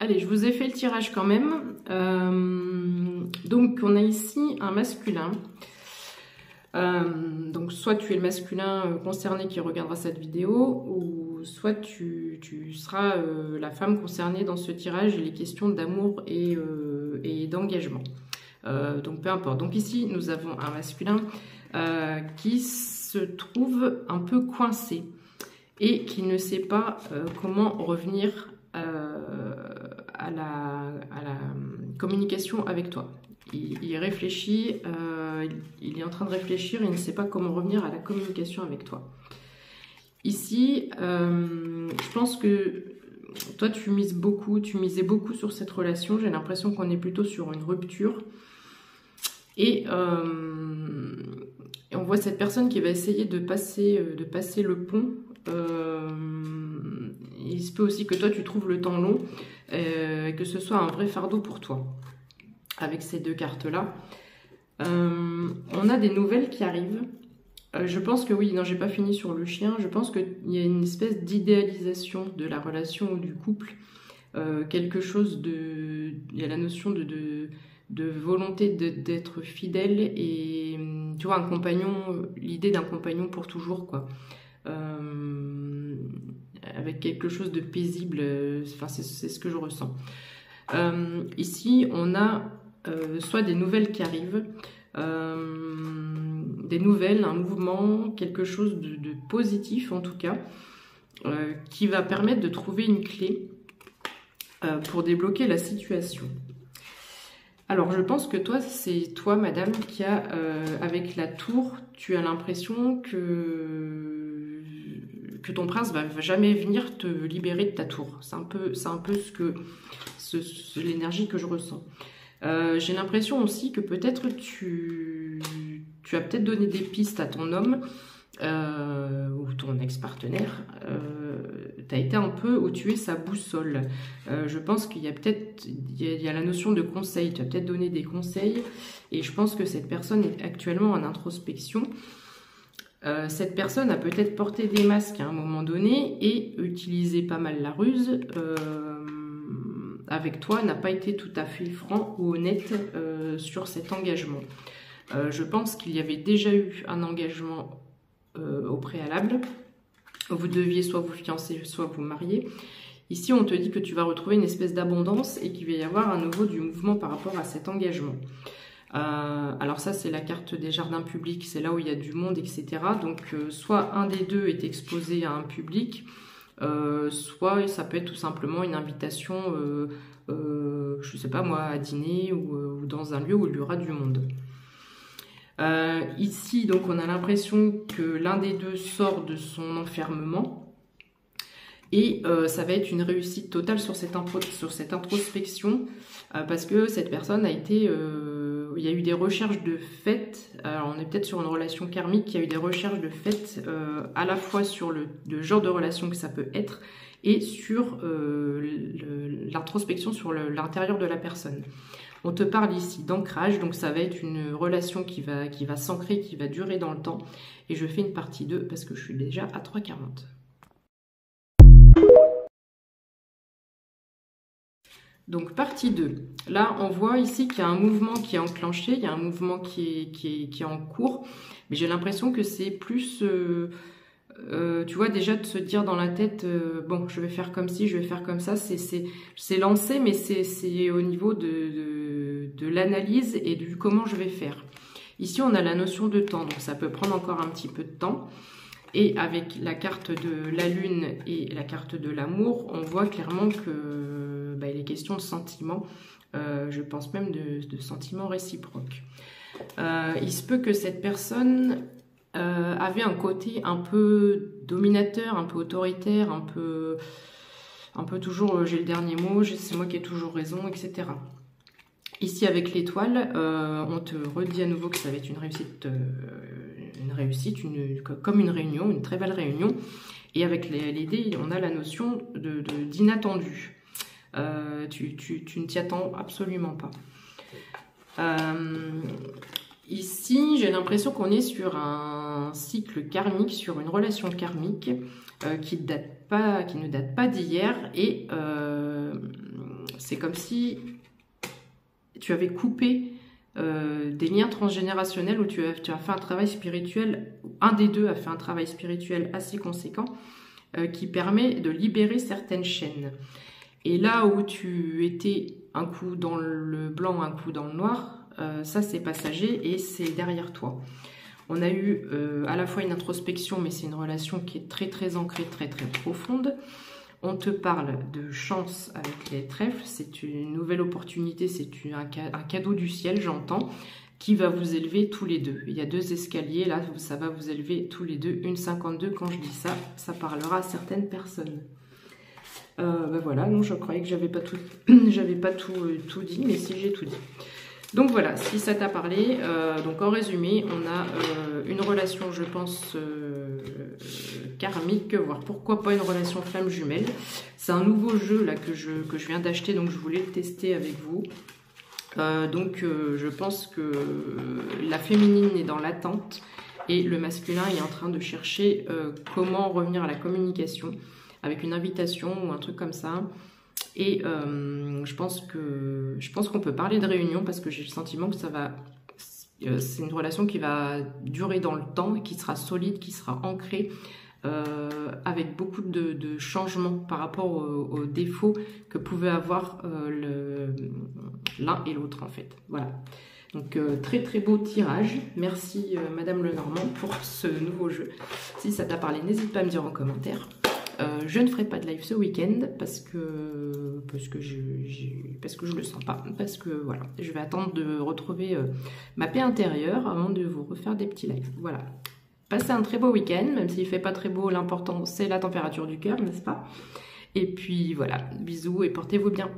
Allez, je vous ai fait le tirage quand même. Donc, on a ici un masculin. Donc, soit tu es le masculin concerné qui regardera cette vidéo, ou soit tu seras la femme concernée dans ce tirage. Il est question d'amour et d'engagement. Donc, peu importe. Donc, ici, nous avons un masculin qui se trouve un peu coincé et qui ne sait pas comment revenir à la communication avec toi. Il réfléchit, il est en train de réfléchir, il ne sait pas comment revenir à la communication avec toi. Ici, je pense que toi tu misais beaucoup sur cette relation. J'ai l'impression qu'on est plutôt sur une rupture. Et on voit cette personne qui va essayer de passer le pont. Il se peut aussi que toi tu trouves le temps long, que ce soit un vrai fardeau pour toi. Avec ces deux cartes-là, on a des nouvelles qui arrivent. Je pense que oui, non, j'ai pas fini sur le chien. Je pense qu'il y a une espèce d'idéalisation de la relation ou du couple. Quelque chose de... Il y a la notion de volonté d'être fidèle et tu vois, un compagnon, l'idée d'un compagnon pour toujours, quoi. Avec quelque chose de paisible, enfin, c'est ce que je ressens. Ici, on a soit des nouvelles qui arrivent, des nouvelles, un mouvement, quelque chose de positif en tout cas, qui va permettre de trouver une clé pour débloquer la situation. Alors, je pense que toi, c'est toi, madame, qui a, avec la tour, tu as l'impression que ton prince va jamais venir te libérer de ta tour. C'est un peu l'énergie que je ressens. J'ai l'impression aussi que peut-être tu as peut-être donné des pistes à ton homme ou ton ex-partenaire. Tu as été un peu où tu es sa boussole. Je pense qu'il y a peut-être la notion de conseil. Tu as peut-être donné des conseils et je pense que cette personne est actuellement en introspection. Cette personne a peut-être porté des masques à un moment donné et utilisé pas mal la ruse. Avec toi, n'a pas été tout à fait franc ou honnête sur cet engagement. Je pense qu'il y avait déjà eu un engagement au préalable. Vous deviez soit vous fiancer, soit vous marier. Ici, on te dit que tu vas retrouver une espèce d'abondance et qu'il va y avoir à nouveau du mouvement par rapport à cet engagement. Alors ça, c'est la carte des jardins publics, c'est là où il y a du monde, etc. Donc, soit un des deux est exposé à un public, soit ça peut être tout simplement une invitation, je sais pas moi, à dîner ou dans un lieu où il y aura du monde. Ici, donc, on a l'impression que l'un des deux sort de son enfermement et ça va être une réussite totale sur cette introspection parce que cette personne a été... il y a eu des recherches de fait, alors on est peut-être sur une relation karmique, il y a eu des recherches de fait à la fois sur le genre de relation que ça peut être et sur l'introspection sur l'intérieur de la personne. On te parle ici d'ancrage, donc ça va être une relation qui va s'ancrer, qui va durer dans le temps. Et je fais une partie 2 parce que je suis déjà à 3h40. Donc partie 2. Là, on voit ici qu'il y a un mouvement qui est enclenché, il y a un mouvement qui est en cours. Mais j'ai l'impression que c'est plus... tu vois, déjà de se dire dans la tête, bon, je vais faire comme ci, je vais faire comme ça, c'est lancé, mais c'est au niveau de l'analyse et du comment je vais faire. Ici, on a la notion de temps, donc ça peut prendre encore un petit peu de temps. Et avec la carte de la lune et la carte de l'amour, on voit clairement que il est question de sentiments, je pense même de sentiments réciproques. Il se peut que cette personne... avait un côté un peu dominateur, un peu autoritaire, un peu toujours j'ai le dernier mot, c'est moi qui ai toujours raison, etc. Ici avec l'étoile, on te redit à nouveau que ça va être une réussite, comme une réunion, une très belle réunion. Et avec les dés, on a la notion d'inattendu. Tu ne t'y attends absolument pas. Ici, j'ai l'impression qu'on est sur un cycle karmique, sur une relation karmique qui ne date pas d'hier et C'est comme si tu avais coupé des liens transgénérationnels où tu as fait un travail spirituel, un des deux a fait un travail spirituel assez conséquent qui permet de libérer certaines chaînes. Et là où tu étais un coup dans le blanc, un coup dans le noir, ça c'est passager et c'est derrière toi. On a eu à la fois une introspection, mais c'est une relation qui est très très ancrée, très très profonde. On te parle de chance avec les trèfles, c'est une nouvelle opportunité, c'est un cadeau du ciel, j'entends, qui va vous élever tous les deux. Il y a 2 escaliers, là, ça va vous élever tous les deux. Une 52, quand je dis ça, ça parlera à certaines personnes. Ben voilà, non, je croyais que j'avais pas tout dit, mais si, j'ai tout dit. Donc voilà, si ça t'a parlé, donc en résumé, on a une relation, je pense, karmique, voire pourquoi pas une relation flamme jumelle. C'est un nouveau jeu là que je viens d'acheter, donc je voulais le tester avec vous. Je pense que la féminine est dans l'attente et le masculin est en train de chercher comment revenir à la communication avec une invitation ou un truc comme ça. Et je pense qu'on peut parler de réunion parce que j'ai le sentiment que ça va... c'est une relation qui va durer dans le temps et qui sera solide, qui sera ancrée avec beaucoup de changements par rapport aux défauts que pouvaient avoir l'un et l'autre en fait. Voilà. Donc très très beau tirage. Merci Madame Lenormand pour ce nouveau jeu. Si ça t'a parlé, n'hésite pas à me dire en commentaire. Je ne ferai pas de live ce week-end parce que je le sens pas, parce que voilà, je vais attendre de retrouver ma paix intérieure avant de vous refaire des petits lives. Voilà, passez un très beau week-end, même s'il fait pas très beau, l'important c'est la température du cœur, n'est-ce pas? Et puis voilà, bisous et portez-vous bien.